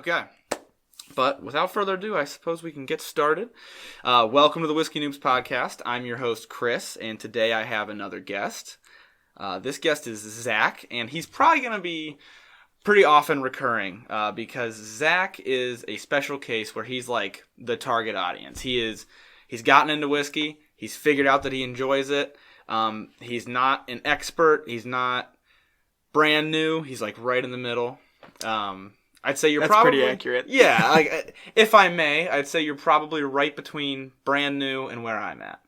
Okay. But without further ado, I suppose we can get started. Welcome to the Whiskey Noobs podcast. I'm your host, Chris, and today I have another guest. This guest is Zach, and he's probably going to be pretty often recurring because Zach is a special case where he's like the target audience. He's gotten into whiskey. He's figured out that he enjoys it. He's not an expert. He's not brand new. He's like right in the middle. I'd say you're probably pretty accurate. Yeah, like if I may, I'd say you're probably right between brand new and where I'm at.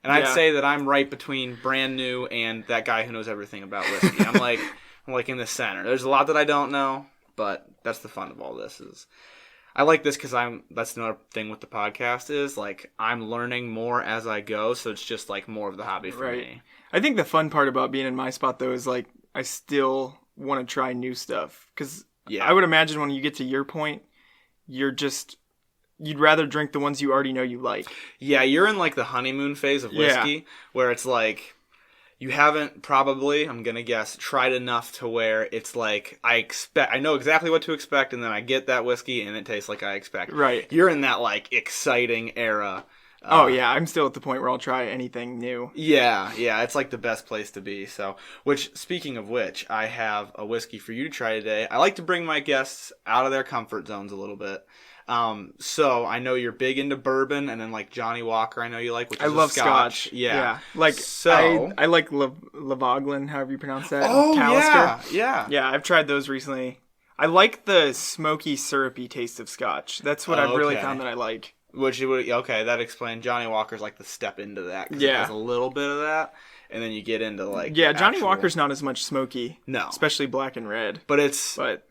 And I'd say that I'm right between brand new and that guy who knows everything about whiskey. I'm like in the center. There's a lot that I don't know, but that's the fun of all this. Is I like this because that's another thing with the podcast is like I'm learning more as I go, so it's just like more of the hobby for me. I think the fun part about being in my spot though is like I still want to try new stuff because I would imagine when you get to your point, you'd rather drink the ones you already know you like. Yeah, you're in like the honeymoon phase of whiskey where it's like you haven't probably, I'm going to guess, tried enough to where it's like I know exactly what to expect and then I get that whiskey and it tastes like I expect. Right. You're in that like exciting era. I'm still at the point where I'll try anything new. Yeah, it's like the best place to be. So, speaking of which, I have a whiskey for you to try today. I like to bring my guests out of their comfort zones a little bit. So I know you're big into bourbon, and then like Johnny Walker, I know you like, which is I love Scotch. Yeah. Like so, I like Laphroaig, however you pronounce that. Oh, Talisker. yeah. Yeah, I've tried those recently. I like the smoky, syrupy taste of Scotch. That's what I've really found that I like. That explains Johnny Walker's like the step into that. It has a little bit of that, and then you get into like Johnny Walker's not as much smoky. No, especially black and red. The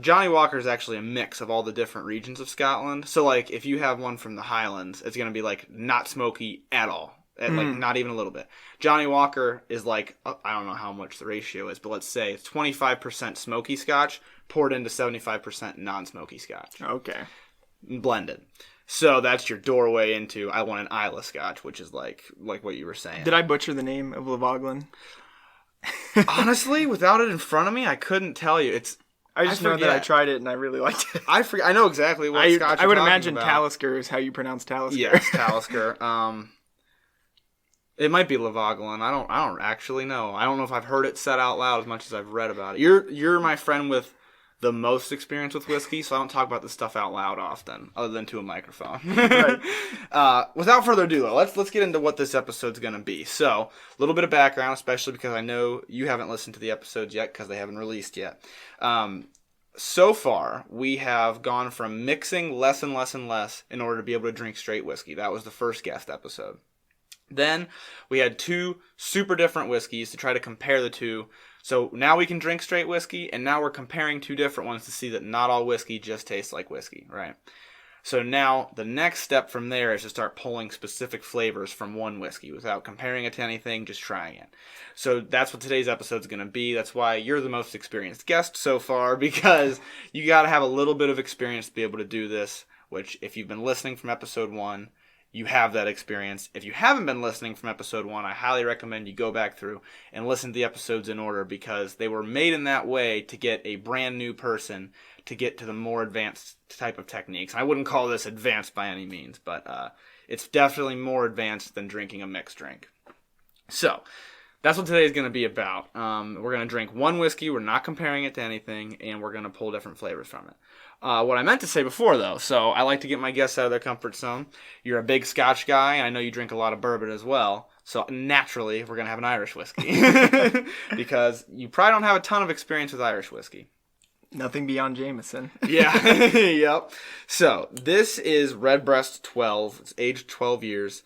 Johnny Walker is actually a mix of all the different regions of Scotland. So like if you have one from the Highlands, it's gonna be like not smoky at all, like not even a little bit. Johnny Walker is like I don't know how much the ratio is, but let's say it's 25% smoky Scotch poured into 75% non-smoky Scotch. Okay, blended. So that's your doorway into I want an Islay Scotch, which is like what you were saying. Did I butcher the name of Laphroaig? Honestly, without it in front of me, I couldn't tell you. I just know that I tried it and I really liked it. I know exactly what Scotch I would imagine about. Talisker is how you pronounce Talisker. Yes, Talisker. It might be Laphroaig. I don't actually know. I don't know if I've heard it said out loud as much as I've read about it. You're my friend with the most experience with whiskey, so I don't talk about this stuff out loud often, other than to a microphone. Right. Without further ado, though, let's get into what this episode's going to be. So, a little bit of background, especially because I know you haven't listened to the episodes yet because they haven't released yet. So far, we have gone from mixing less and less and less in order to be able to drink straight whiskey. That was the first guest episode. Then, we had two super different whiskeys to try to compare the two. So now we can drink straight whiskey, and now we're comparing two different ones to see that not all whiskey just tastes like whiskey, right? So now the next step from there is to start pulling specific flavors from one whiskey without comparing it to anything, just trying it. So that's what today's episode is going to be. That's why you're the most experienced guest so far, because you got to have a little bit of experience to be able to do this, which if you've been listening from episode 1, you have that experience. If you haven't been listening from episode 1, I highly recommend you go back through and listen to the episodes in order because they were made in that way to get a brand new person to get to the more advanced type of techniques. I wouldn't call this advanced by any means, but it's definitely more advanced than drinking a mixed drink. So, that's what today is going to be about. We're going to drink one whiskey, we're not comparing it to anything, and we're going to pull different flavors from it. What I meant to say before, though, so I like to get my guests out of their comfort zone. You're a big Scotch guy. I know you drink a lot of bourbon as well. So naturally, we're going to have an Irish whiskey. Because you probably don't have a ton of experience with Irish whiskey. Nothing beyond Jameson. Yeah, yep. So this is Redbreast 12. It's aged 12 years.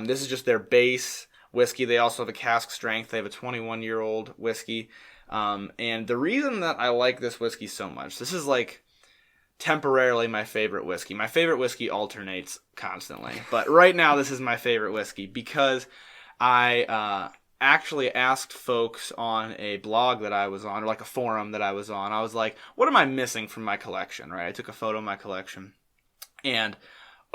This is just their base whiskey. They also have a cask strength. They have a 21-year-old whiskey. And the reason that I like this whiskey so much, this is like temporarily my favorite whiskey. My favorite whiskey alternates constantly, but right now this is my favorite whiskey because I actually asked folks on a blog that I was on, or like a forum that I was on. I was like, what am I missing from my collection, right? I took a photo of my collection, and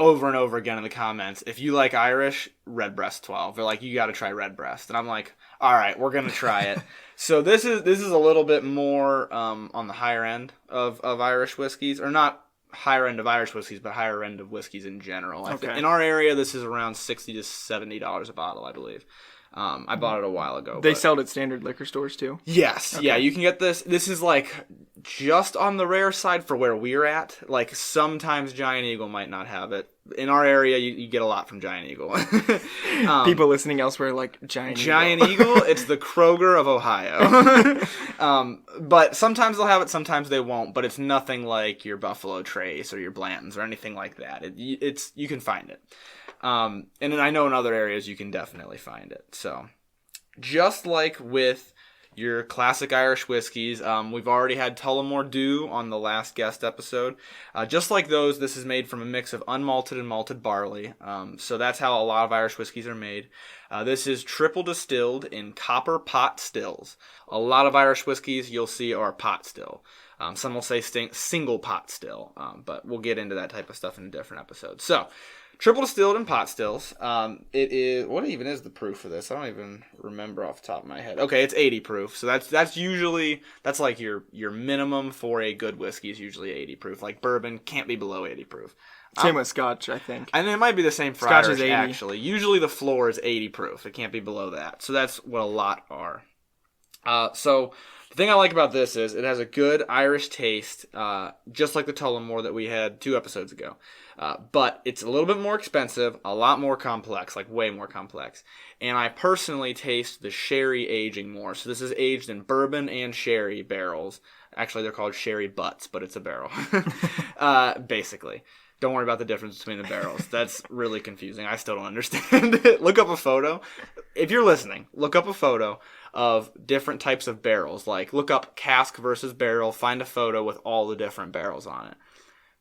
over and over again in the comments, if you like Irish, Redbreast 12. They're like, you got to try Redbreast. And I'm like, all right, we're going to try it. So this is a little bit more on the higher end of Irish whiskeys, or not higher end of Irish whiskeys, but higher end of whiskeys in general. Okay. In our area, this is around $60 to $70 a bottle, I believe. I bought it a while ago. They sell it at standard liquor stores too? Yes. Okay. Yeah, you can get this. This is like just on the rare side for where we're at. Like sometimes Giant Eagle might not have it. In our area, you get a lot from Giant Eagle. People listening elsewhere like Giant Eagle, it's the Kroger of Ohio. But sometimes they'll have it, sometimes they won't. But it's nothing like your Buffalo Trace or your Blanton's or anything like that. You can find it. And then I know in other areas you can definitely find it. So just like with your classic Irish whiskeys, we've already had Tullamore Dew on the last guest episode. Just like those, this is made from a mix of unmalted and malted barley. So that's how a lot of Irish whiskeys are made. This is triple distilled in copper pot stills. A lot of Irish whiskeys you'll see are pot still. Some will say single pot still, but we'll get into that type of stuff in a different episode. So, triple distilled in pot stills. It is, what even is the proof for this? I don't even remember off the top of my head. Okay, it's 80 proof. So that's usually, that's like your minimum for a good whiskey is usually 80 proof. Like bourbon can't be below 80 proof. Same with Scotch, I think. And it might be the same for Scotch Irish, is 80. actually. Usually the floor is 80 proof. It can't be below that. So that's what a lot are. So the thing I like about this is it has a good Irish taste, just like the Tullamore that we had 2 episodes ago. But it's a little bit more expensive, a lot more complex, like way more complex. And I personally taste the sherry aging more. So this is aged in bourbon and sherry barrels. Actually, they're called sherry butts, but it's a barrel, basically. Don't worry about the difference between the barrels. That's really confusing. I still don't understand it. Look up a photo. If you're listening, look up a photo of different types of barrels. Like, look up cask versus barrel. Find a photo with all the different barrels on it.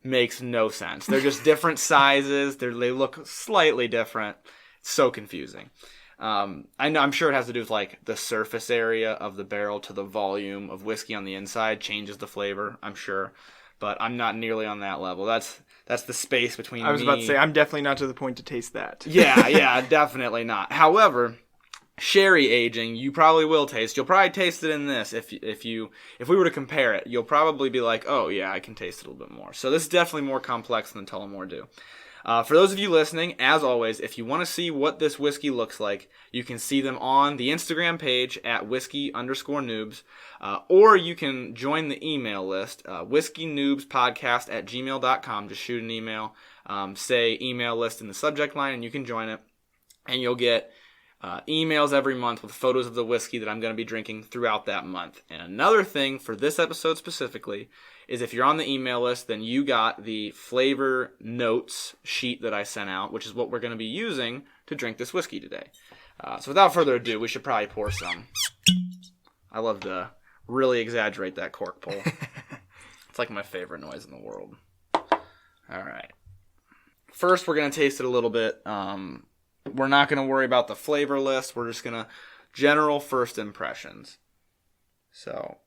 Makes no sense. They're just different sizes. They look slightly different. It's so confusing. I'm sure it has to do with, like, the surface area of the barrel to the volume of whiskey on the inside changes the flavor, I'm sure. But I'm not nearly on that level. That's the space between me. I was about to say, I'm definitely not to the point to taste that. Yeah, definitely not. However, sherry aging, you probably will taste. You'll probably taste it in this. If we were to compare it, you'll probably be like, oh yeah, I can taste it a little bit more. So this is definitely more complex than Tullamore Dew. For those of you listening, as always, if you want to see what this whiskey looks like, you can see them on the Instagram page at whiskey_noobs, or you can join the email list, whiskeynoobspodcast@gmail.com. Just shoot an email, say email list in the subject line, and you can join it, and you'll get emails every month with photos of the whiskey that I'm going to be drinking throughout that month. And another thing for this episode specifically is if you're on the email list, then you got the flavor notes sheet that I sent out, which is what we're going to be using to drink this whiskey today. So without further ado, we should probably pour some. I love to really exaggerate that cork pull. It's like my favorite noise in the world. All right. First, we're going to taste it a little bit. We're not going to worry about the flavor list. We're just going to general first impressions. So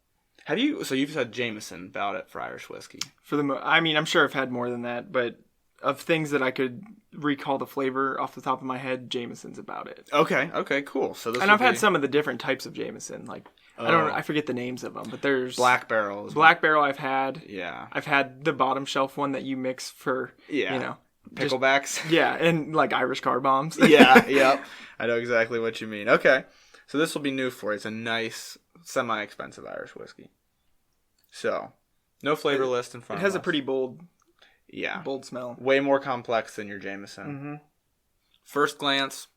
you've said Jameson about it for Irish whiskey. I'm sure I've had more than that, but of things that I could recall the flavor off the top of my head, Jameson's about it. Okay, cool. So I've had some of the different types of Jameson. Like I forget the names of them, but there's Black Barrel. Black Barrel I've had. Yeah. I've had the bottom shelf one that you mix for Picklebacks. Yeah, and like Irish car bombs. Yeah, yep. I know exactly what you mean. Okay. So this will be new for you. It's a nice, semi-expensive Irish whiskey. So, no flavor list in front of us. It has a pretty bold smell. Way more complex than your Jameson. Mm-hmm. First glance,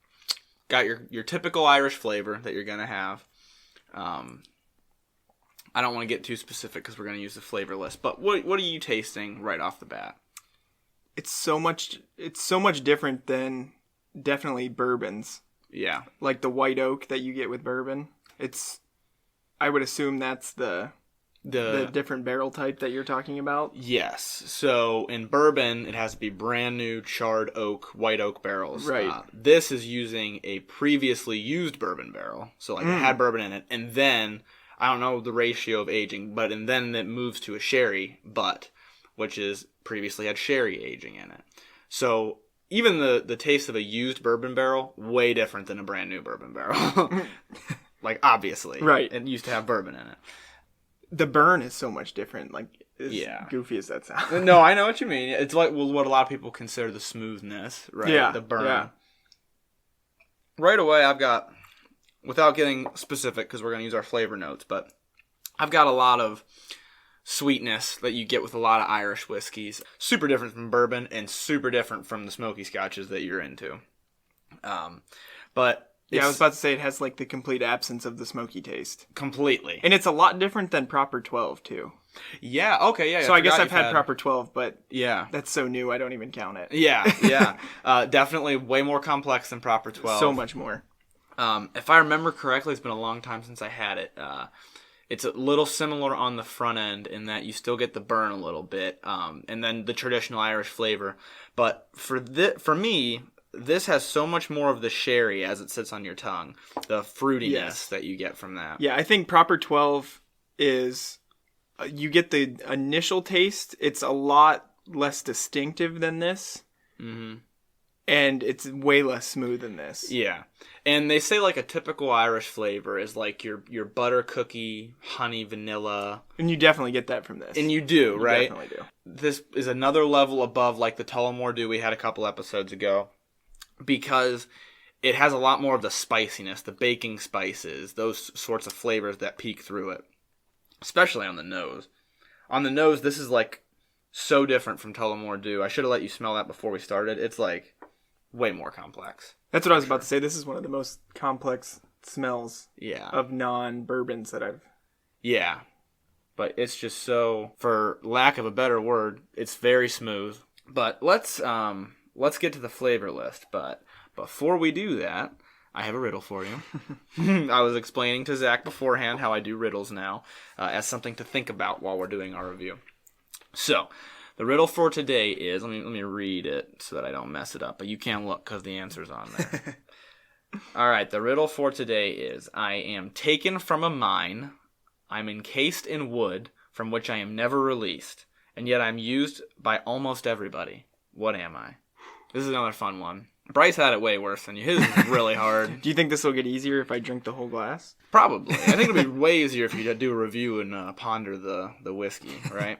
got your typical Irish flavor that you're going to have. I don't want to get too specific because we're going to use the flavor list. But what are you tasting right off the bat? It's so much different than definitely bourbons. Yeah. Like the white oak that you get with bourbon. I would assume that's the different barrel type that you're talking about. Yes. So in bourbon, it has to be brand new charred oak, white oak barrels. Right. This is using a previously used bourbon barrel. So like it had bourbon in it. And then, I don't know the ratio of aging, and then it moves to a sherry butt, which is previously had sherry aging in it. So even the taste of a used bourbon barrel, way different than a brand new bourbon barrel. Like, obviously. Right. It used to have bourbon in it. The burn is so much different. Like, as Yeah. goofy as that sounds. No, I know what you mean. It's like what a lot of people consider the smoothness, right? Yeah. The burn. Yeah. Right away, I've got, without getting specific, because we're going to use our flavor notes, but I've got a lot of sweetness that you get with a lot of Irish whiskeys. Super different from bourbon and super different from the smoky scotches that you're into. But yeah, I was about to say it has like the complete absence of the smoky taste. Completely. And it's a lot different than Proper 12 too. Yeah, okay, yeah. So I guess I've had Proper 12, but yeah, that's so new I don't even count it. Yeah. Definitely way more complex than Proper 12. So much more. If I remember correctly, it's been a long time since I had it. It's a little similar on the front end in that you still get the burn a little bit, and then the traditional Irish flavor. But for me, this has so much more of the sherry as it sits on your tongue, the fruitiness that you get from that. Yeah, I think Proper 12 is, you get the initial taste. It's a lot less distinctive than this. Mm-hmm. And it's way less smooth than this. Yeah. And they say like a typical Irish flavor is like your butter cookie, honey, vanilla. And you definitely get that from this. And you do, right? You definitely do. This is another level above like the Tullamore Dew we had a couple episodes ago, because it has a lot more of the spiciness, the baking spices, those sorts of flavors that peek through it, especially on the nose. On the nose, this is like so different from Tullamore Dew. I should have let you smell that before we started. It's like way more complex. That's what I was about to say. This is one of the most complex smells Yeah. of non-bourbons that I've... Yeah. But it's just so, for lack of a better word, it's very smooth. But let's get to the flavor list. But before we do that, I have a riddle for you. I was explaining to Zach beforehand how I do riddles now as something to think about while we're doing our review. So, the riddle for today is, let me read it so that I don't mess it up, but you can look because the answer's on there. All right, the riddle for today is, I am taken from a mine, I'm encased in wood, from which I am never released, and yet I'm used by almost everybody. What am I? This is another fun one. Bryce had it way worse than you. His is really hard. Do you think this will get easier if I drink the whole glass? Probably. I think it'll be way easier if you do a review and ponder the whiskey, right?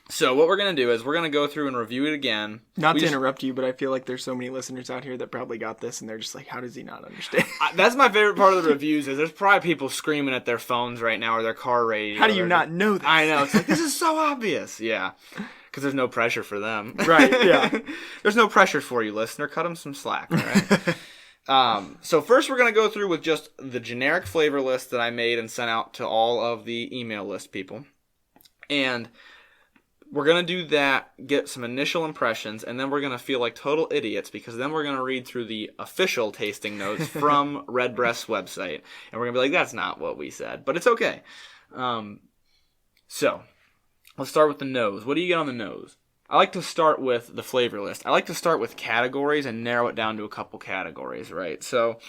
So what we're going to do is we're going to go through and review it again. Not to interrupt you, but I feel like there's so many listeners out here that probably got this and they're just like, how does he not understand? That's my favorite part of the reviews is there's probably people screaming at their phones right now or their car radio. How do you not know this? I know. It's like, this is so obvious. Yeah. Because there's no pressure for them. Right, yeah. There's no pressure for you, listener. Cut them some slack, all right? So first we're going to go through with just the generic flavor list that I made and sent out to all of the email list people. And we're going to do that, get some initial impressions, and then we're going to feel like total idiots because then we're going to read through the official tasting notes from Redbreast's website. And we're going to be like, that's not what we said. But it's okay. So, let's start with the nose. What do you get on the nose? I like to start with the flavor list. I like to start with categories and narrow it down to a couple categories, right? So,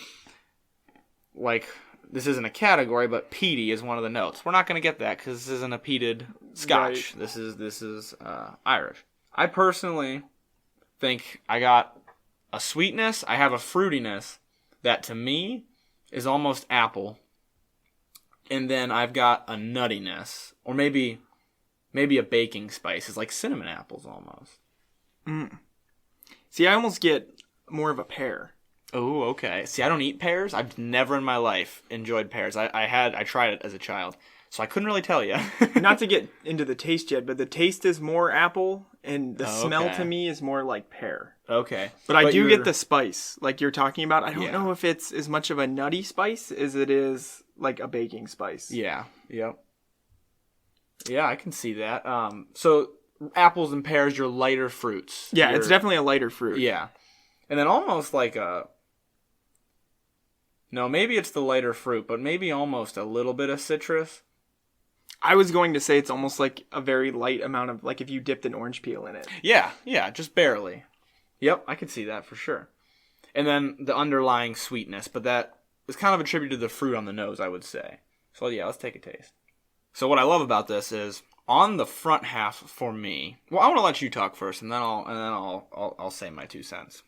like, this isn't a category, but peaty is one of the notes. We're not going to get that because this isn't a peated Scotch. Right. This is Irish. I personally think I got a sweetness. I have a fruitiness that to me is almost apple. And then I've got a nuttiness, or maybe a baking spice. It's like cinnamon apples almost. Mm. See, I almost get more of a pear. Oh, okay. See, I don't eat pears. I've never in my life enjoyed pears. I tried it as a child, so I couldn't really tell you. Not to get into the taste yet, but the taste is more apple, and the smell to me is more like pear. Okay. But I do get the spice, like you're talking about. I don't know if it's as much of a nutty spice as it is like a baking spice. Yeah. Yep. Yeah, I can see that. So apples and pears, your lighter fruits. Yeah, it's definitely a lighter fruit. Yeah. And then almost like no, maybe it's the lighter fruit, but maybe almost a little bit of citrus. I was going to say it's almost like a very light amount of, like if you dipped an orange peel in it. Yeah, just barely. Yep, I could see that for sure. And then the underlying sweetness, but that is kind of attributed to the fruit on the nose, I would say. So yeah, let's take a taste. So what I love about this is On the front half for me. Well, I want to let you talk first, and then I'll say my 2 cents.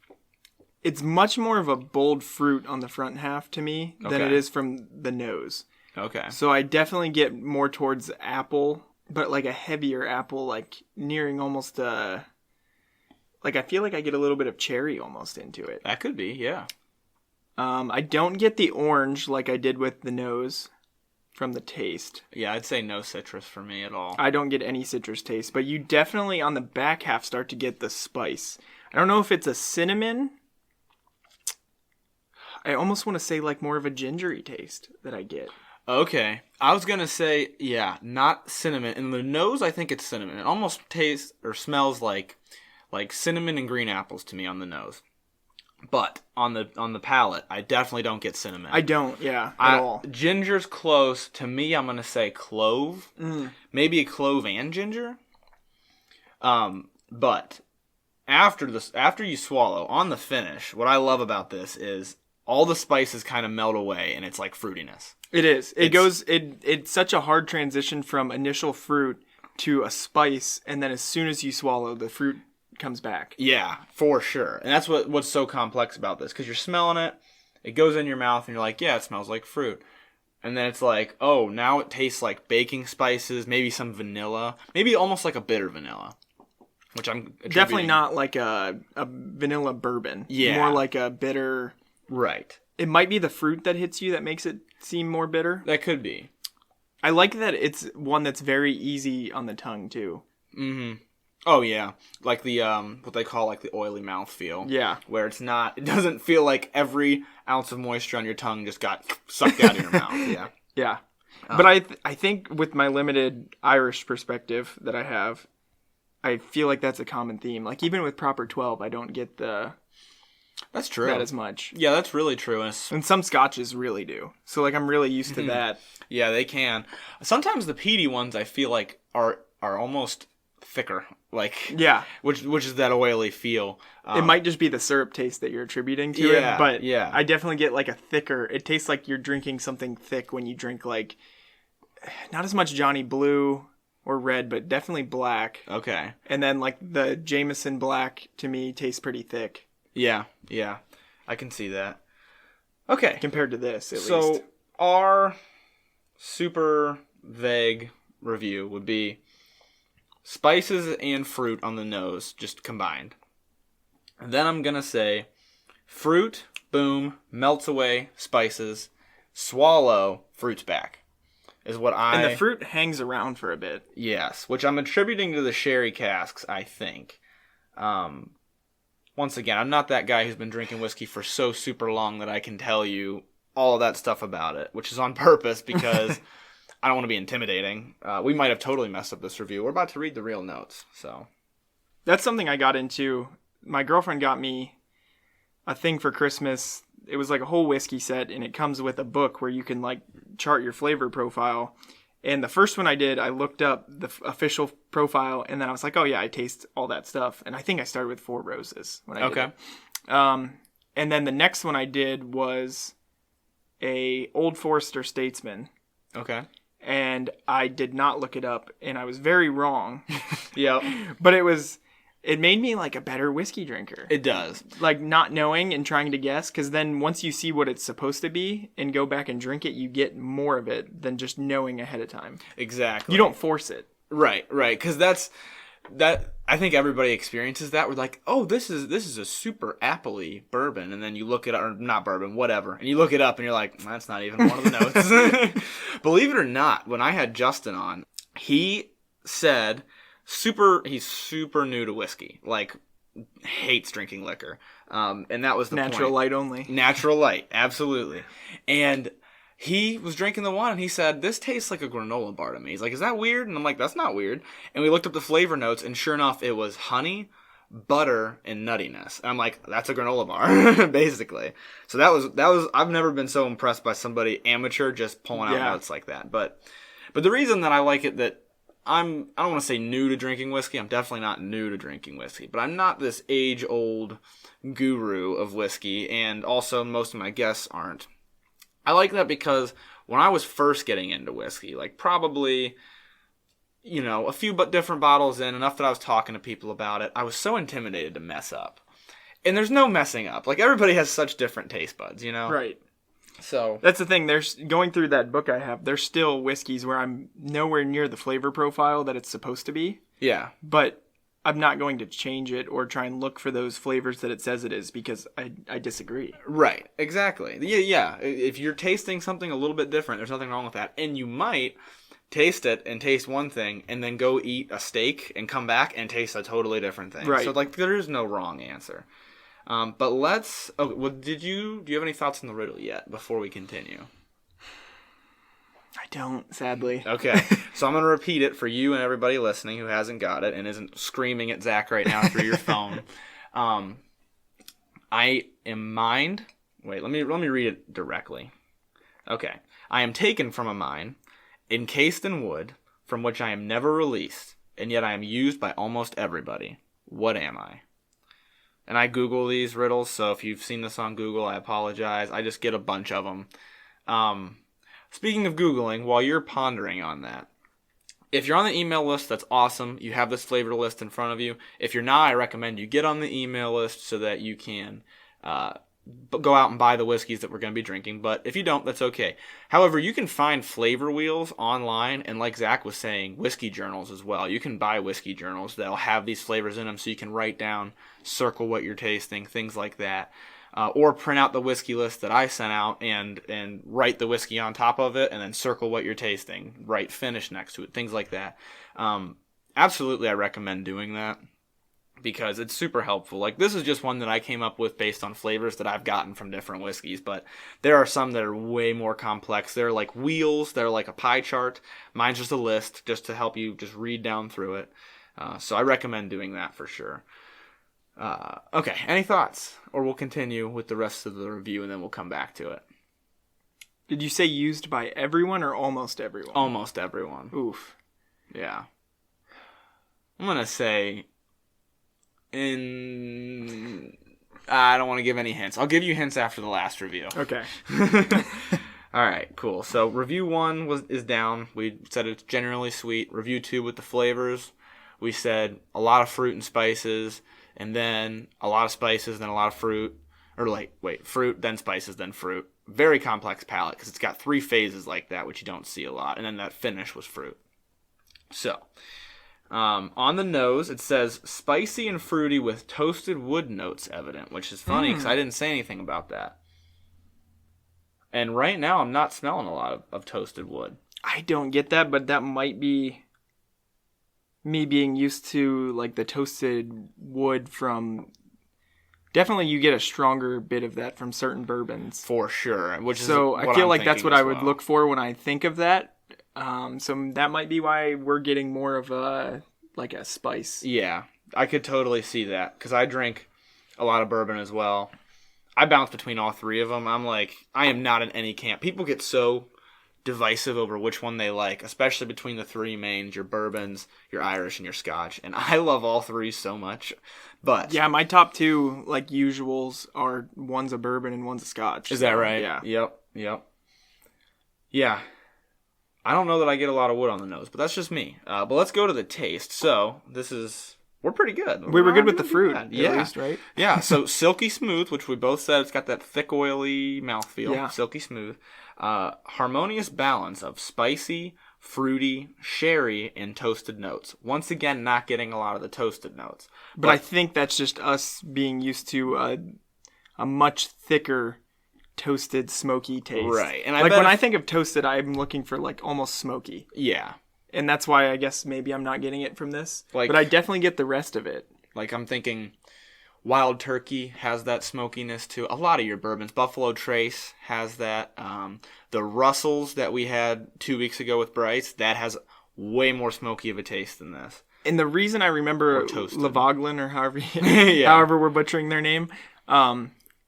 It's much more of a bold fruit on the front half to me than it is from the nose. Okay. So I definitely get more towards apple, but like a heavier apple, like nearing almost a... Like I feel like I get a little bit of cherry almost into it. That could be, yeah. I don't get the orange like I did with the nose from the taste. Yeah, I'd say no citrus for me at all. I don't get any citrus taste, but you definitely on the back half start to get the spice. I don't know if it's a cinnamon. I almost want to say like more of a gingery taste that I get. Okay. I was going to say, yeah, not cinnamon. In the nose, I think it's cinnamon. It almost tastes or smells like cinnamon and green apples to me on the nose. But on the palate, I definitely don't get cinnamon. I don't, yeah, at all. Ginger's close. To me, I'm going to say clove. Maybe a clove and ginger. But after you swallow, on the finish, what I love about this is all the spices kind of melt away, and it's like fruitiness. It is. It's such a hard transition from initial fruit to a spice, and then as soon as you swallow, the fruit comes back. Yeah, for sure. And that's what's so complex about this, because you're smelling it, it goes in your mouth, and you're like, yeah, it smells like fruit. And then it's like, oh, now it tastes like baking spices, maybe some vanilla, maybe almost like a bitter vanilla, which I'm definitely not like a vanilla bourbon. Yeah. More like a bitter. Right. It might be the fruit that hits you that makes it seem more bitter. That could be. I like that it's one that's very easy on the tongue, too. Mm-hmm. Oh, yeah. Like the, what they call like the oily mouthfeel. Yeah. Where it doesn't feel like every ounce of moisture on your tongue just got sucked out of your mouth. Yeah. Yeah. But I think with my limited Irish perspective that I have, I feel like that's a common theme. Like even with Proper 12, I don't get that's true. that as much. Yeah, that's really true. And some scotches really do. So like I'm really used to that. Yeah, they can. Sometimes the peaty ones I feel like are almost thicker. Like yeah, which is that oily feel. It might just be the syrup taste that you're attributing to it, but yeah. I definitely get like a thicker. It tastes like you're drinking something thick when you drink like not as much Johnny Blue or red, but definitely black. Okay. And then like the Jameson Black to me tastes pretty thick. Yeah, I can see that. Okay. Compared to this, at least. So our super vague review would be spices and fruit on the nose, just combined. And then I'm going to say fruit, boom, melts away, spices, swallow, fruit's back. And the fruit hangs around for a bit. Yes, which I'm attributing to the sherry casks, I think. Once again, I'm not that guy who's been drinking whiskey for so super long that I can tell you all of that stuff about it, which is on purpose because I don't want to be intimidating. We might have totally messed up this review. We're about to read the real notes, so. That's something I got into. My girlfriend got me a thing for Christmas. It was like a whole whiskey set, and it comes with a book where you can like chart your flavor profile. And the first one I did, I looked up the official profile, and then I was like, oh yeah, I taste all that stuff. And I think I started with 4 Roses when I did it. And then the next one I did was a Old Forester Statesman. Okay. And I did not look it up, and I was very wrong. Yep. But it made me like a better whiskey drinker. It does. Like not knowing and trying to guess, because then once you see what it's supposed to be and go back and drink it, you get more of it than just knowing ahead of time. Exactly. You don't force it. Right. Because that I think everybody experiences that. We're like, oh, this is a super appley bourbon, and then you look it up, or not bourbon, whatever, and you look it up, and you're like, that's not even one of the notes. Believe it or not, when I had Justin on, he said he's super new to whiskey, like hates drinking liquor, and that was the natural point. Light only. Natural light, absolutely, and. He was drinking the one, and he said, this tastes like a granola bar to me. He's like, is that weird? And I'm like, that's not weird. And we looked up the flavor notes, and sure enough, it was honey, butter, and nuttiness. And I'm like, that's a granola bar, basically. So that was. I've never been so impressed by somebody amateur just pulling out notes like that. But the reason that I like it, that I don't want to say new to drinking whiskey. I'm definitely not new to drinking whiskey. But I'm not this age-old guru of whiskey, and also most of my guests aren't. I like that because when I was first getting into whiskey, like probably, a few different bottles in, enough that I was talking to people about it. I was so intimidated to mess up. And there's no messing up. Like, everybody has such different taste buds, Right. So that's the thing. There's going through that book I have. There's still whiskeys where I'm nowhere near the flavor profile that it's supposed to be. Yeah. But I'm not going to change it or try and look for those flavors that it says it is because I disagree. Right. Exactly. Yeah. If you're tasting something a little bit different, there's nothing wrong with that. And you might taste it and taste one thing and then go eat a steak and come back and taste a totally different thing. Right. So, like, there is no wrong answer. But let's... Oh, well, do you have any thoughts on the riddle yet before we continue? I don't, sadly. Okay. So I'm going to repeat it for you and everybody listening who hasn't got it and isn't screaming at Zach right now through your phone. I am mined... Wait, let me read it directly. Okay. I am taken from a mine, encased in wood, from which I am never released, and yet I am used by almost everybody. What am I? And I Google these riddles, so if you've seen this on Google, I apologize. I just get a bunch of them. Speaking of Googling, while you're pondering on that, if you're on the email list, that's awesome. You have this flavor list in front of you. If you're not, I recommend you get on the email list so that you can go out and buy the whiskeys that we're going to be drinking. But if you don't, that's okay. However, you can find flavor wheels online, and like Zach was saying, whiskey journals as well. You can buy whiskey journals that'll have these flavors in them so you can write down, circle what you're tasting, things like that. Or print out the whiskey list that I sent out and write the whiskey on top of it and then circle what you're tasting. Write finish next to it, things like that. Absolutely, I recommend doing that because it's super helpful. Like, this is just one that I came up with based on flavors that I've gotten from different whiskeys, but there are some that are way more complex. They're like wheels. They're like a pie chart. Mine's just a list just to help you just read down through it. So I recommend doing that for sure. Okay, any thoughts? Or we'll continue with the rest of the review and then we'll come back to it. Did you say used by everyone or almost everyone? Almost everyone. Oof. Yeah. I'm going to say I don't want to give any hints. I'll give you hints after the last review. Okay. All right, cool. So review 1 is down. We said it's generally sweet. Review 2 with the flavors. We said a lot of fruit and spices. And then a lot of spices, then a lot of fruit. Fruit, then spices, then fruit. Very complex palate because it's got 3 phases like that, which you don't see a lot. And then that finish was fruit. So, on the nose, it says spicy and fruity with toasted wood notes evident, which is funny because I didn't say anything about that. And right now, I'm not smelling a lot of toasted wood. I don't get that, but that might be me being used to like the toasted wood from. Definitely, you get a stronger bit of that from certain bourbons. For sure. So I feel like that's what I would look for when I think of that. So that might be why we're getting more of a spice. Yeah, I could totally see that because I drink a lot of bourbon as well. I bounce between all 3 of them. I am not in any camp. People get so divisive over which one they like, especially between the 3 mains, your bourbons, your Irish, and your Scotch. And I love all 3 so much. But yeah, my top 2 usuals are one's a bourbon and one's a Scotch. Is that right? Yeah. Yep. Yeah. I don't know that I get a lot of wood on the nose, but that's just me. But let's go to the taste. So we're pretty good. We were good with the fruit, at yeah. least, right? Yeah, so silky smooth, which we both said it's got that thick, oily mouthfeel. Yeah. Silky smooth. Harmonious balance of spicy, fruity, sherry, and toasted notes. Once again, not getting a lot of the toasted notes. But I think that's just us being used to a much thicker toasted smoky taste. Right. And when I think of toasted, I'm looking for almost smoky. Yeah. And that's why I guess maybe I'm not getting it from this. But I definitely get the rest of it. I'm thinking Wild Turkey has that smokiness too. A lot of your bourbons. Buffalo Trace has that. The Russells that we had 2 weeks ago with Bryce, that has way more smoky of a taste than this. And the reason I remember Laphroaig or however we're butchering their name,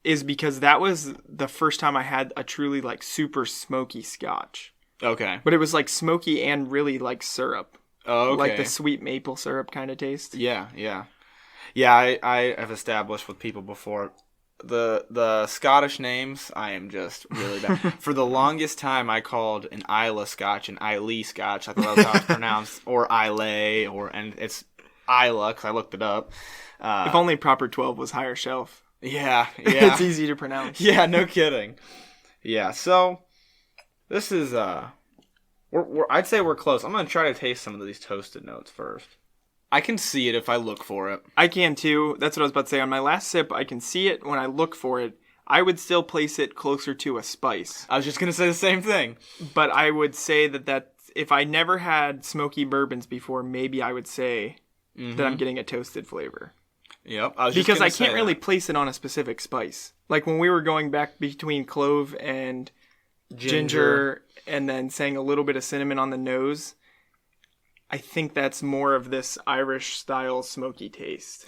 is because that was the first time I had a truly super smoky Scotch. Okay. But it was smoky and really syrup. Oh, okay. The sweet maple syrup kind of taste. Yeah. Yeah, I have established with people before, the Scottish names, I am just really bad. For the longest time, I called an Islay Scotch an Islay Scotch. I thought that was how it's pronounced, or Islay, and it's Islay because I looked it up. If only Proper 12 was higher shelf. Yeah. It's easy to pronounce. Yeah, no kidding. Yeah, so this is I'd say we're close. I'm gonna try to taste some of these toasted notes first. I can see it if I look for it. I can too. That's what I was about to say. On my last sip, I can see it when I look for it. I would still place it closer to a spice. I was just going to say the same thing. But I would say that if I never had smoky bourbons before, maybe I would say that I'm getting a toasted flavor. Yep. Because I can't really place it on a specific spice. Like when we were going back between clove and ginger and then saying a little bit of cinnamon on the nose, I think that's more of this Irish-style smoky taste.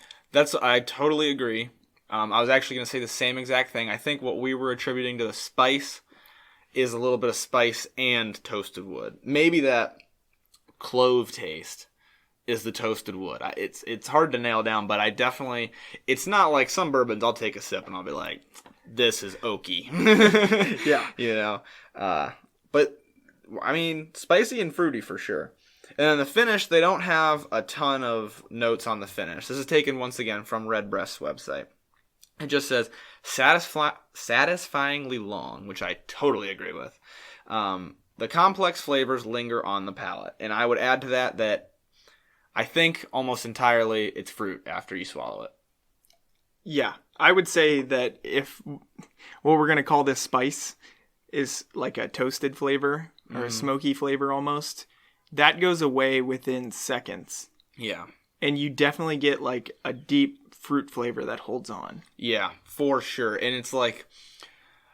I totally agree. I was actually going to say the same exact thing. I think what we were attributing to the spice is a little bit of spice and toasted wood. Maybe that clove taste is the toasted wood. It's hard to nail down, but I definitely... It's not like some bourbons I'll take a sip and I'll be like, this is oaky. Yeah. You know? But, I mean, spicy and fruity for sure. And then the finish, they don't have a ton of notes on the finish. This is taken once again from Redbreast's website. It just says, satisfyingly long, which I totally agree with. The complex flavors linger on the palate. And I would add to that I think almost entirely it's fruit after you swallow it. Yeah. I would say that if what we're going to call this spice is like a toasted flavor or a smoky flavor almost, that goes away within seconds. Yeah. And you definitely get like a deep fruit flavor that holds on. Yeah, for sure. And it's like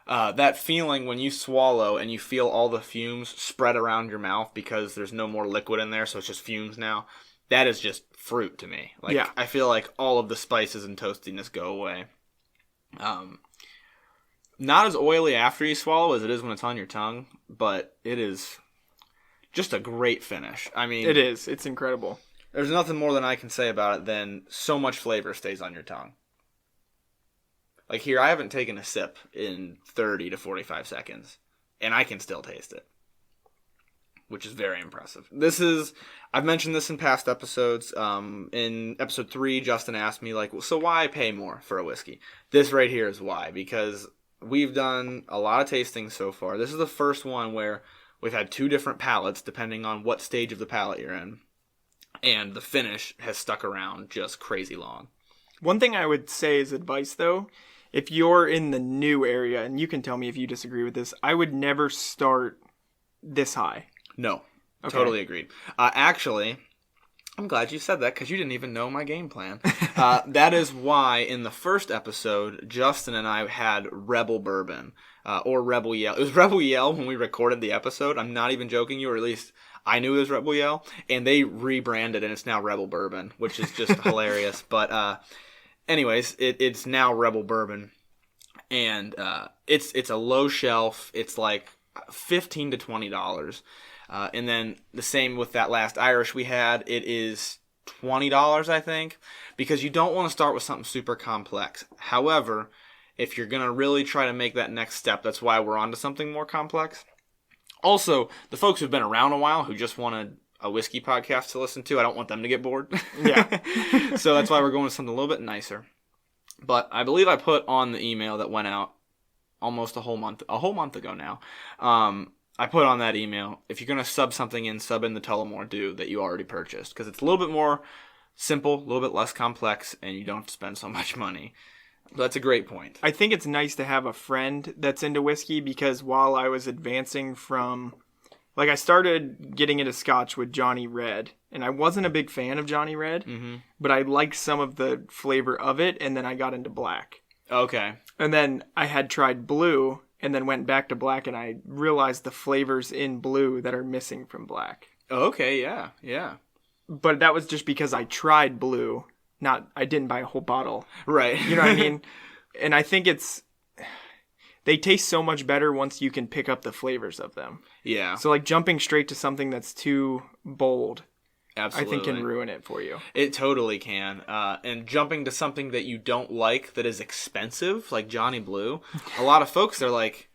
that feeling when you swallow and you feel all the fumes spread around your mouth because there's no more liquid in there, so it's just fumes now. That is just fruit to me. Like, yeah. I feel like all of the spices and toastiness go away. Not as oily after you swallow as it is when it's on your tongue, but it is... just a great finish. I mean... It is. It's incredible. There's nothing more than I can say about it than so much flavor stays on your tongue. Like here, I haven't taken a sip in 30 to 45 seconds, and I can still taste it, which is very impressive. I've mentioned this in past episodes. In episode 3, Justin asked me, like, so why pay more for a whiskey? This right here is why, because we've done a lot of tastings so far. This is the first one where we've had 2 different palates, depending on what stage of the palate you're in. And the finish has stuck around just crazy long. One thing I would say as advice, though, if you're in the new area, and you can tell me if you disagree with this, I would never start this high. No, okay. Totally agreed. Actually, I'm glad you said that because you didn't even know my game plan. That is why in the first episode, Justin and I had Rebel Bourbon. Or Rebel Yell. It was Rebel Yell when we recorded the episode. I'm not even joking you, or at least I knew it was Rebel Yell. And they rebranded and it's now Rebel Bourbon, which is just hilarious. But anyways, it's now Rebel Bourbon. And it's a low shelf. It's like $15 to $20. And then the same with that last Irish we had. It is $20, I think. Because you don't want to start with something super complex. However... if you're going to really try to make that next step, that's why we're on to something more complex. Also, the folks who've been around a while who just wanted a whiskey podcast to listen to, I don't want them to get bored. Yeah. So that's why we're going with something a little bit nicer. But I believe I put on the email that went out almost a whole month ago now. I put on that email, if you're going to sub something in, sub in the Tullamore Dew that you already purchased. Because it's a little bit more simple, a little bit less complex, and you don't have to spend so much money. That's a great point. I think it's nice to have a friend that's into whiskey because while I was advancing from... like, I started getting into Scotch with Johnny Red, and I wasn't a big fan of Johnny Red, but I liked some of the flavor of it, and then I got into black. Okay. And then I had tried blue, and then went back to black, and I realized the flavors in blue that are missing from black. Okay, yeah, yeah. But that was just because I tried blue. I didn't buy a whole bottle. Right. You know what I mean? And I think they taste so much better once you can pick up the flavors of them. Yeah. So like jumping straight to something that's too bold, Absolutely. I think can ruin it for you. It totally can. And jumping to something that you don't like that is expensive, like Johnny Blue, a lot of folks, they're like,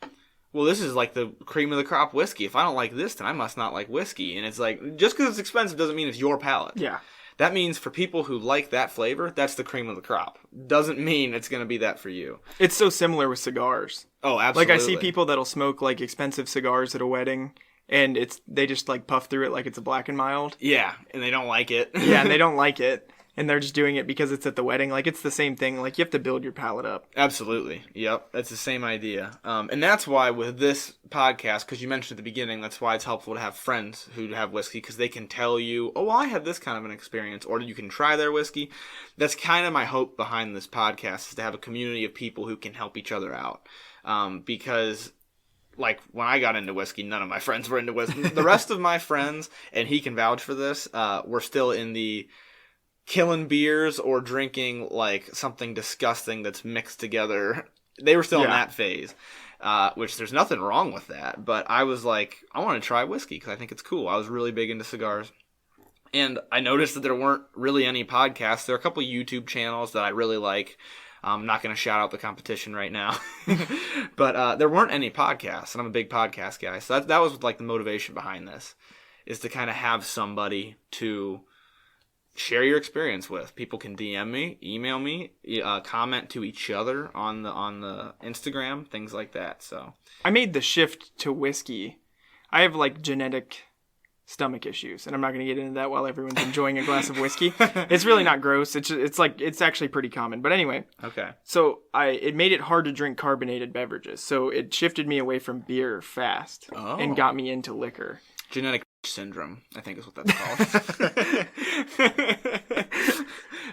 well, this is like the cream of the crop whiskey. If I don't like this, then I must not like whiskey. And it's like, just because it's expensive doesn't mean it's your palate. Yeah. That means for people who like that flavor, that's the cream of the crop. Doesn't mean it's going to be that for you. It's so similar with cigars. Oh, absolutely. Like I see people that'll smoke like expensive cigars at a wedding, and they just like puff through it like it's a Black and Mild. Yeah, and they don't like it. Yeah, and they don't like it. And they're just doing it because it's at the wedding. Like, it's the same thing. Like, you have to build your palate up. Absolutely. Yep. That's the same idea. And that's why with this podcast, because you mentioned at the beginning, that's why it's helpful to have friends who have whiskey, because they can tell you, oh, well, I had this kind of an experience, or you can try their whiskey. That's kind of my hope behind this podcast, is to have a community of people who can help each other out. Because... like, when I got into whiskey, none of my friends were into whiskey. The rest of my friends, and he can vouch for this, were still in the killing beers or drinking, like, something disgusting that's mixed together. They were still in that phase, which there's nothing wrong with that. But I was like, I want to try whiskey because I think it's cool. I was really big into cigars. And I noticed that there weren't really any podcasts. There are a couple YouTube channels that I really like. I'm not going to shout out the competition right now. But there weren't any podcasts, and I'm a big podcast guy. So that was like the motivation behind this, is to kind of have somebody to share your experience with. People can DM me, email me, comment to each other on the Instagram, things like that. So I made the shift to whiskey. I have like genetic stomach issues, and I'm not going to get into that while everyone's enjoying a glass of whiskey. It's really not gross. It's actually pretty common. But anyway, okay. So it made it hard to drink carbonated beverages. So it shifted me away from beer fast and got me into liquor. Genetic syndrome, I think is what that's called.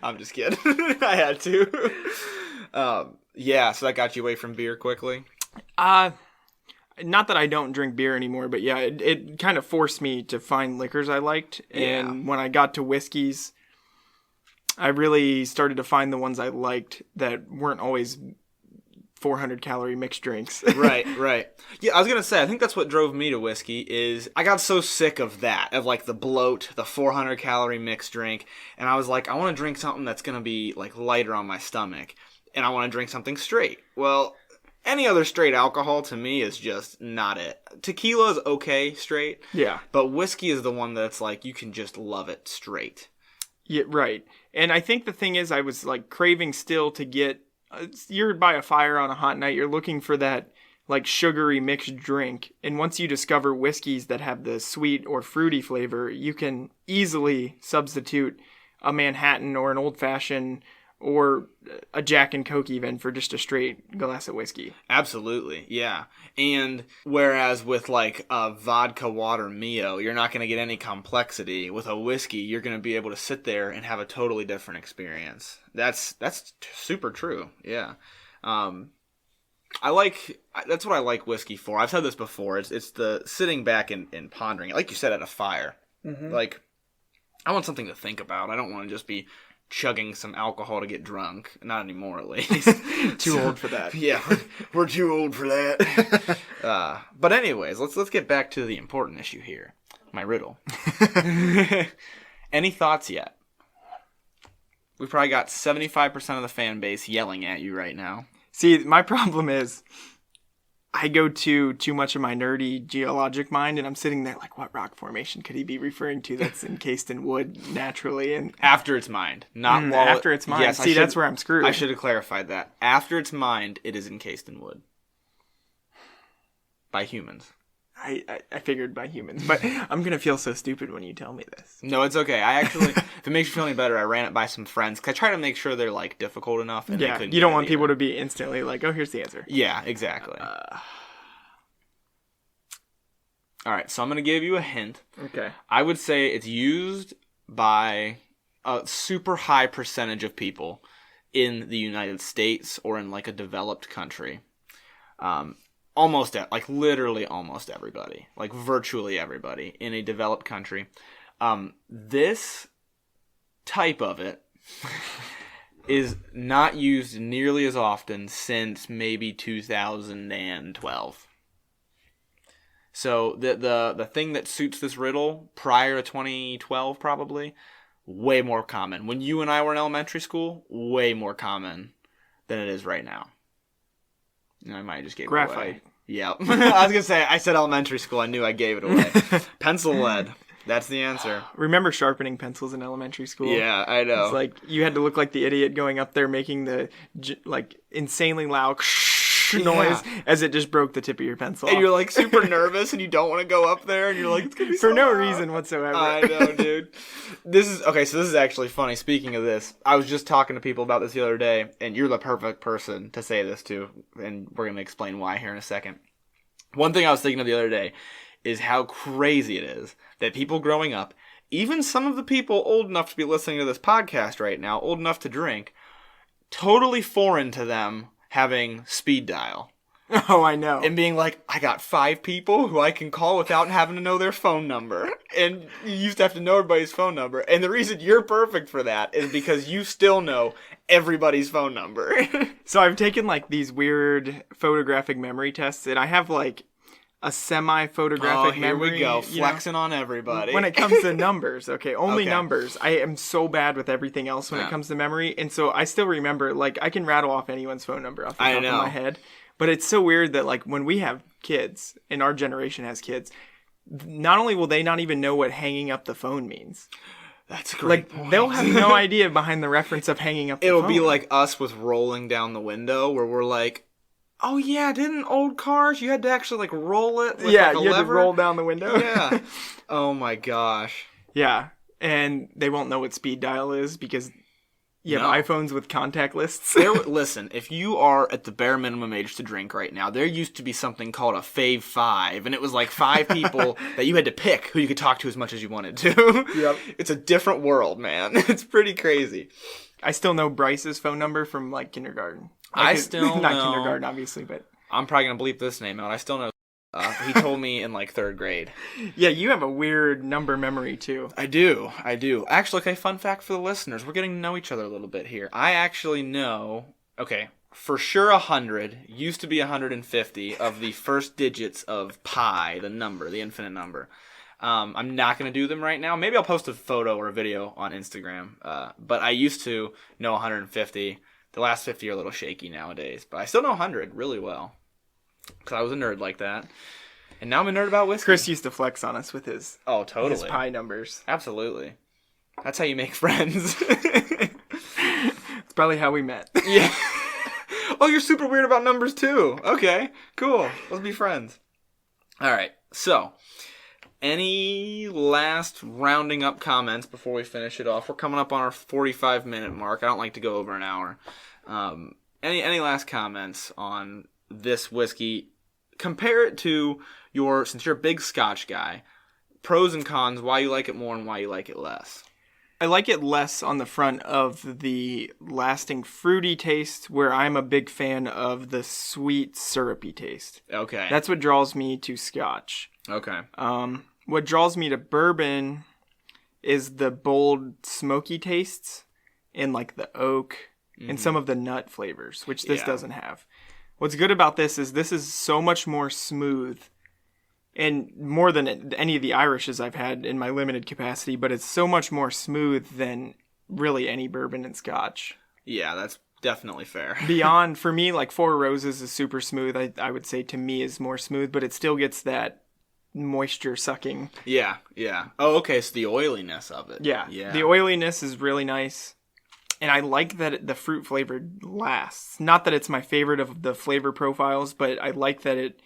I'm just kidding. I had to. Yeah, so that got you away from beer quickly? Not that I don't drink beer anymore, but yeah, it kind of forced me to find liquors I liked. And when I got to whiskeys, I really started to find the ones I liked that weren't always 400-calorie mixed drinks. Right. Yeah, I was going to say, I think that's what drove me to whiskey, is I got so sick of that, of like the bloat, the 400-calorie mixed drink, and I was like, I want to drink something that's going to be like lighter on my stomach, and I want to drink something straight. Well, any other straight alcohol to me is just not it. Tequila is okay straight. Yeah. But whiskey is the one that's like, you can just love it straight. Yeah, right. And I think the thing is, I was like craving still to get, you're by a fire on a hot night, you're looking for that like sugary mixed drink. And once you discover whiskeys that have the sweet or fruity flavor, you can easily substitute a Manhattan or an old fashioned or a Jack and Coke even for just a straight glass of whiskey. Absolutely, yeah. And whereas with like a vodka water Mio, you're not going to get any complexity. With a whiskey, you're going to be able to sit there and have a totally different experience. That's super true, yeah. That's what I like whiskey for. I've said this before. It's the sitting back and pondering it. Like you said, at a fire. Mm-hmm. Like, I want something to think about. I don't want to just be chugging some alcohol to get drunk. Not anymore, at least. Too old for that. Yeah, we're too old for that. But anyways, let's get back to the important issue here. My riddle. Any thoughts yet? We've probably got 75% of the fan base yelling at you right now. See, my problem is I go to too much of my nerdy geologic mind, and I'm sitting there like, what rock formation could he be referring to that's encased in wood naturally? And after it's mined, not while after it's mined. Yes, see, that's where I'm screwed. I should have clarified that. After it's mined, it is encased in wood by humans. I figured by humans, but I'm going to feel so stupid when you tell me this. No, it's okay. I actually, if it makes you feel any better, I ran it by some friends, because I try to make sure they're, like, difficult enough. And yeah, you don't want people to be instantly like, oh, here's the answer. Yeah, exactly. All right, so I'm going to give you a hint. Okay. I would say it's used by a super high percentage of people in the United States or in, like, a developed country. Literally almost everybody, like virtually everybody in a developed country. This type of it is not used nearly as often since maybe 2012. So the thing that suits this riddle prior to 2012 probably, way more common. When you and I were in elementary school, way more common than it is right now. I might have just gave it away. Graphite. Yeah. I was going to say, I said elementary school. I knew I gave it away. Pencil lead. That's the answer. Remember sharpening pencils in elementary school? Yeah, I know. It's like you had to look like the idiot going up there making the insanely loud noise as it just broke the tip of your pencil and off. You're like super nervous and you don't want to go up there and you're like, it's going to be for so no loud. reason whatsoever. I know, dude. So this is actually funny. Speaking of this, I was just talking to people about this the other day, and you're the perfect person to say this to, and we're going to explain why here in a second. One thing I was thinking of the other day is how crazy it is that people growing up, even some of the people old enough to be listening to this podcast right now, old enough to drink, totally foreign to them having speed dial. Oh, I know. And being like, I got 5 people who I can call without having to know their phone number. And you used to have to know everybody's phone number. And the reason you're perfect for that is because you still know everybody's phone number. So I've taken like these weird photographic memory tests, and I have like a semi-photographic memory. Here we go, flexing on everybody. When it comes to numbers, only Okay. numbers. I am so bad with everything else when it comes to memory, and so I still remember, like, I can rattle off anyone's phone number off the top of my head, but it's so weird that, like, when we have kids, and our generation has kids, not only will they not even know what hanging up the phone means. That's a great point. They'll have no idea behind the reference of hanging up the phone. It'll be like us with rolling down the window, where we're like, oh yeah, didn't old cars, you had to actually like roll it with like a you had lever? to roll down the window. Yeah. Oh my gosh. Yeah, and they won't know what speed dial is because you have iPhones with contact lists. Listen, if you are at the bare minimum age to drink right now, there used to be something called a Fave 5, and it was like 5 people that you had to pick who you could talk to as much as you wanted to. Yep. It's a different world, man. It's pretty crazy. I still know Bryce's phone number from like kindergarten. I still not know. kindergarten, obviously, but I'm probably going to bleep this name out. I still know. He told me in like 3rd grade. yeah, you have a weird number memory too. I do. Actually, okay, fun fact for the listeners. We're getting to know each other a little bit here. I actually know, okay, for sure 100, used to be 150 of the first digits of pi, the number, the infinite number. I'm not going to do them right now. Maybe I'll post a photo or a video on Instagram. But I used to know 150. The last 50 are a little shaky nowadays. But I still know 100 really well. Because I was a nerd like that. And now I'm a nerd about whiskey. Chris used to flex on us with his totally. pi numbers. Absolutely. That's how you make friends. It's probably how we met. Yeah. Oh, you're super weird about numbers too. Okay, cool. Let's be friends. All right. So, any last rounding up comments before we finish it off? We're coming up on our 45-minute mark. I don't like to go over an hour. Any last comments on this whiskey? Compare it to since you're a big Scotch guy, pros and cons, why you like it more and why you like it less. I like it less on the front of the lasting fruity taste, where I'm a big fan of the sweet syrupy taste. Okay. That's what draws me to Scotch. Okay. What draws me to bourbon is the bold smoky tastes and like the oak and some of the nut flavors, which this doesn't have. What's good about this is so much more smooth, and more than any of the Irishes I've had in my limited capacity, but it's so much more smooth than really any bourbon and Scotch. Yeah, that's definitely fair. Beyond, for me, like Four Roses is super smooth. I would say to me is more smooth, but it still gets that moisture sucking. Yeah. Oh, okay, so the oiliness of it. Yeah. The oiliness is really nice. And I like that the fruit flavor lasts. Not that it's my favorite of the flavor profiles, but I like that it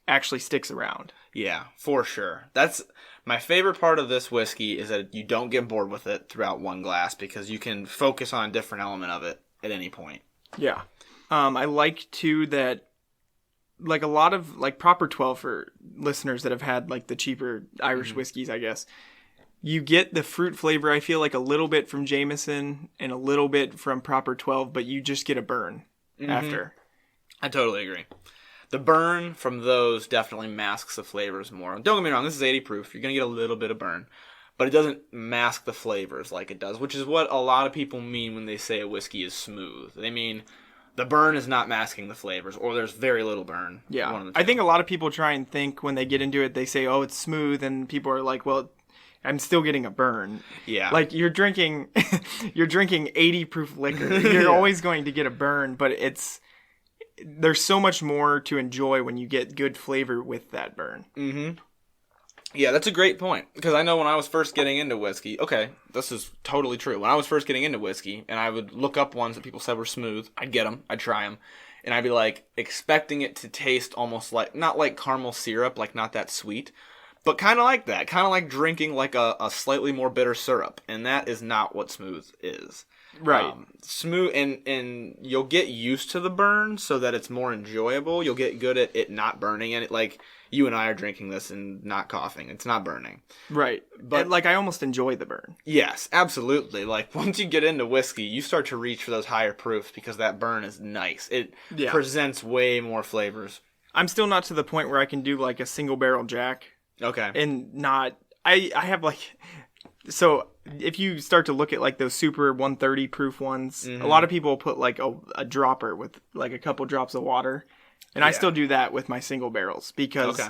actually sticks around. Yeah, for sure. That's my favorite part of this whiskey, is that you don't get bored with it throughout one glass because you can focus on a different element of it at any point. Yeah. I like too that, like, a lot of like Proper 12 for listeners that have had like the cheaper Irish whiskeys, I guess. You get the fruit flavor, I feel like, a little bit from Jameson and a little bit from Proper 12, but you just get a burn after. I totally agree. The burn from those definitely masks the flavors more. Don't get me wrong, this is 80 proof. You're going to get a little bit of burn. But it doesn't mask the flavors like it does, which is what a lot of people mean when they say a whiskey is smooth. They mean The burn is not masking the flavors, or there's very little burn. Yeah. One of the two. I think a lot of people try and think when they get into it, they say, oh, it's smooth, and people are like, well, I'm still getting a burn. Yeah. Like, you're drinking 80 proof liquor. You're always going to get a burn, but there's so much more to enjoy when you get good flavor with that burn. Mm-hmm. Yeah, that's a great point. Because I know when I was first getting into whiskey, okay, this is totally true. When I was first getting into whiskey, and I would look up ones that people said were smooth, I'd get them, I'd try them, and I'd be like expecting it to taste almost like, not like caramel syrup, like not that sweet, but kind of like that. Kind of like drinking like a slightly more bitter syrup. And that is not what smooth is. Right. Smooth, and you'll get used to the burn so that it's more enjoyable. You'll get good at it not burning. And like you and I are drinking this and not coughing. It's not burning. Right. But like I almost enjoy the burn. Yes, absolutely. Like once you get into whiskey, you start to reach for those higher proofs because that burn is nice. It presents way more flavors. I'm still not to the point where I can do like a single barrel Jack. Okay. And not, I have like, so if you start to look at like those super 130 proof ones, a lot of people put like a dropper with like a couple drops of water. And I still do that with my single barrels because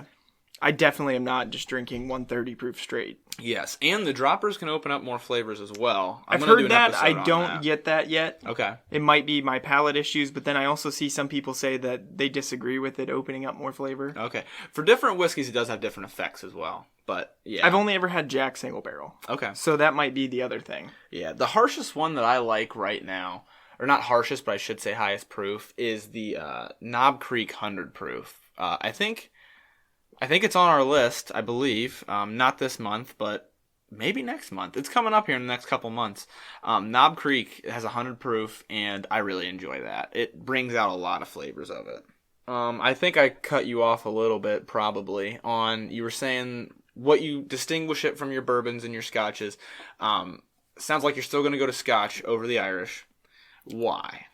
I definitely am not just drinking 130 proof straight. Yes. And the droppers can open up more flavors as well. I've heard that. I don't get that yet. Okay. It might be my palate issues, but then I also see some people say that they disagree with it opening up more flavor. Okay. For different whiskeys, it does have different effects as well. But yeah. I've only ever had Jack single barrel. Okay. So that might be the other thing. Yeah. The harshest one that I like right now, or not harshest, but I should say highest proof, is the Knob Creek 100 proof. I think it's on our list, I believe. Not this month, but maybe next month. It's coming up here in the next couple months. Knob Creek has 100 proof, and I really enjoy that. It brings out a lot of flavors of it. I think I cut you off a little bit, probably, on, you were saying what you distinguish it from your bourbons and your scotches. Sounds like you're still going to go to scotch over the Irish. Why?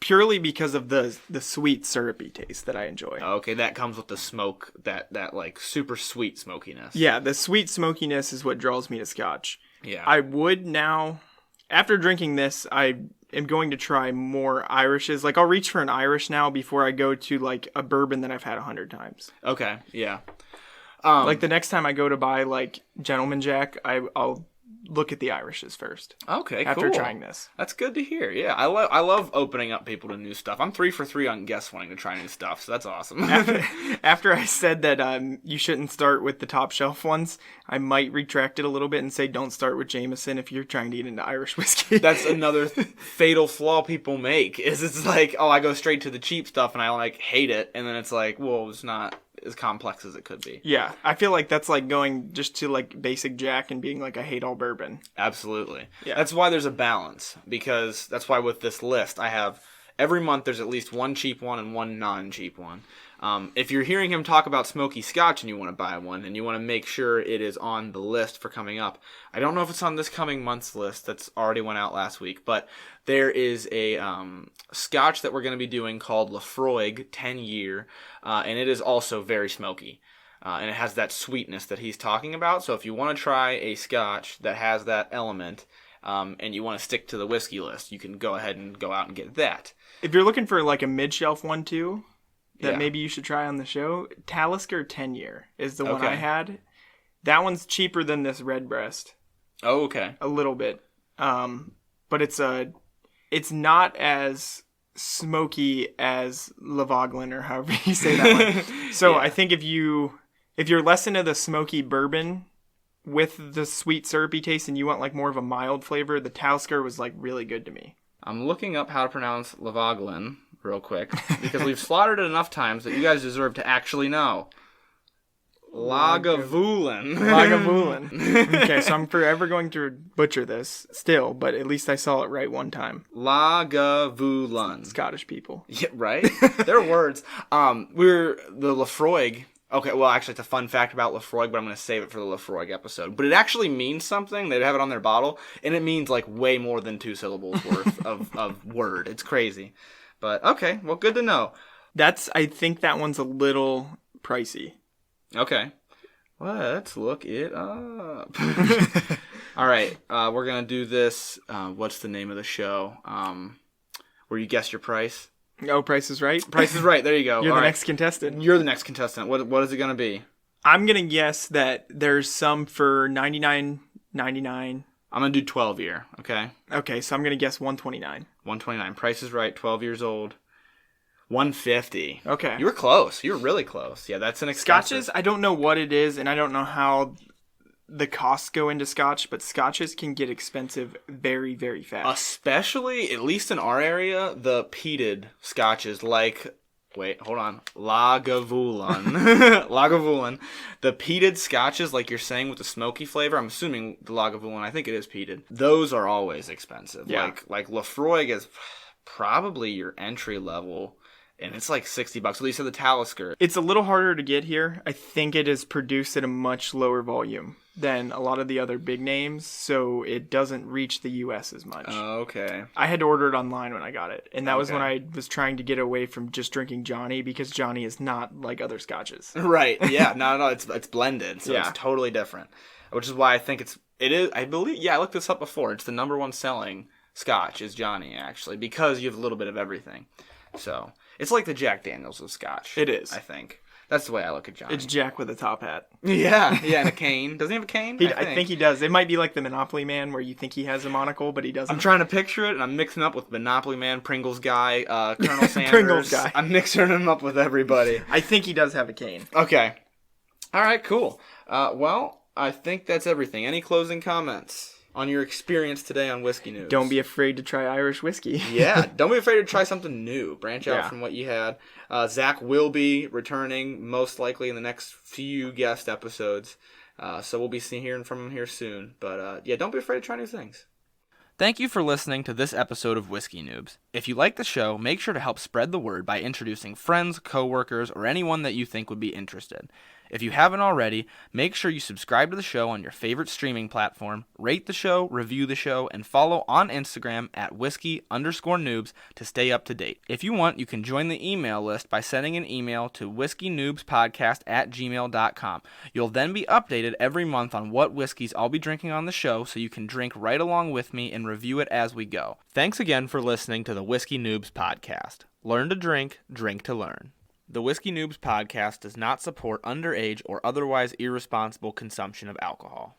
Purely because of the sweet syrupy taste that I enjoy. Okay, that comes with the smoke, that like super sweet smokiness. Yeah, the sweet smokiness is what draws me to scotch. Yeah. I would now, after drinking this, I am going to try more Irishes. Like I'll reach for an Irish now before I go to like a bourbon that I've had 100 times. Okay, yeah. Like the next time I go to buy like Gentleman Jack, I'll look at the Irishes first. Okay, after cool. trying this. That's good to hear. Yeah, I love opening up people to new stuff. I'm 3 for 3 on guests wanting to try new stuff, so that's awesome. After I said that you shouldn't start with the top shelf ones, I might retract it a little bit and say don't start with Jameson if you're trying to get into Irish whiskey. That's another fatal flaw people make, is it's like, oh, I go straight to the cheap stuff and I like hate it, and then it's like, well, it's not as complex as it could be. Yeah, I feel like that's like going just to like basic Jack and being like, I hate all bourbon. Absolutely. Yeah. That's why there's a balance, because that's why with this list I have every month there's at least one cheap one and one non-cheap one. If you're hearing him talk about smoky scotch and you want to buy one and you want to make sure it is on the list for coming up, I don't know if it's on this coming month's list that's already went out last week, but there is a scotch that we're going to be doing called Laphroaig 10 year, and it is also very smoky. And it has that sweetness that he's talking about. So if you want to try a scotch that has that element, and you want to stick to the whiskey list, you can go ahead and go out and get that. If you're looking for like a mid-shelf one too, that maybe you should try on the show, Talisker 10 year is the one I had. That one's cheaper than this Redbreast. Oh, okay. A little bit. But it's not as smoky as Laphroaig, or however you say that one. So I think if you're less into the smoky bourbon with the sweet syrupy taste and you want like more of a mild flavor, the Talisker was like really good to me. I'm looking up how to pronounce Laphroaig real quick, because we've slaughtered it enough times that you guys deserve to actually know. Lagavulin. Okay, so I'm forever going to butcher this still, but at least I saw it right one time. Lagavulin. Scottish people. Yeah, right? They're words. We're the Laphroaig. Okay, well, actually, it's a fun fact about Laphroaig, but I'm going to save it for the Laphroaig episode. But it actually means something. They have it on their bottle, and it means like way more than 2 syllables worth of word. It's crazy. But okay, well, good to know. I think that one's a little pricey. Okay. Let's look it up. All right, we're going to do this. What's the name of the show? We're where you guess your price. Oh, Price is Right? Price is Right. There you go. You're All the right. next contestant. You're the next contestant. What is it going to be? I'm going to guess that there's some for $99.99. I'm going to do 12 year, okay? Okay, so I'm going to guess $129. $129. Price is Right, 12 years old. $150. Okay. You were close. You were really close. Yeah, that's an expensive. Scotches, I don't know what it is, and I don't know how the costs go into Scotch, but Scotches can get expensive very, very fast. Especially, at least in our area, the peated Scotches like... Wait, hold on. Lagavulin. Lagavulin. The peated Scotches, like you're saying, with the smoky flavor. I'm assuming the Lagavulin, I think it is peated. Those are always expensive. Yeah. Like Laphroaig is probably your entry level, and it's like $60. At least at the Talisker. It's a little harder to get here. I think it is produced at a much lower volume than a lot of the other big names, so it doesn't reach the U.S. as much. Okay. I had to order it online when I got it, and that was when I was trying to get away from just drinking Johnny, because Johnny is not like other Scotches. Right. Yeah. No. It's blended, so Yeah. it's totally different. Which is why I think it is. I believe. Yeah, I looked this up before. It's the number one selling Scotch is Johnny, actually, because you have a little bit of everything. So it's like the Jack Daniels of Scotch. It is. I think that's the way I look at Johnny. It's Jack with a top hat. Yeah, and a cane. Doesn't he have a cane? I think he does. It might be like the Monopoly Man, where you think he has a monocle, but he doesn't. I'm trying to picture it, and I'm mixing up with Monopoly Man, Pringles guy, Colonel Sanders. Pringles guy. I'm mixing him up with everybody. I think he does have a cane. Okay. All right, cool. Well, I think that's everything. Any closing comments on your experience today on Whiskey News? Don't be afraid to try Irish whiskey. Yeah, don't be afraid to try something new. Branch out Yeah. from what you had. Zach will be returning most likely in the next few guest episodes. So we'll be hearing from him here soon. But yeah, don't be afraid to try new things. Thank you for listening to this episode of Whiskey Noobs. If you like the show, make sure to help spread the word by introducing friends, coworkers, or anyone that you think would be interested. If you haven't already, make sure you subscribe to the show on your favorite streaming platform, rate the show, review the show, and follow on Instagram at whiskey_noobs to stay up to date. If you want, you can join the email list by sending an email to whiskeynoobspodcast@gmail.com. You'll then be updated every month on what whiskeys I'll be drinking on the show, so you can drink right along with me and review it as we go. Thanks again for listening to the Whiskey Noobs Podcast. Learn to drink, drink to learn. The Whiskey Noobs Podcast does not support underage or otherwise irresponsible consumption of alcohol.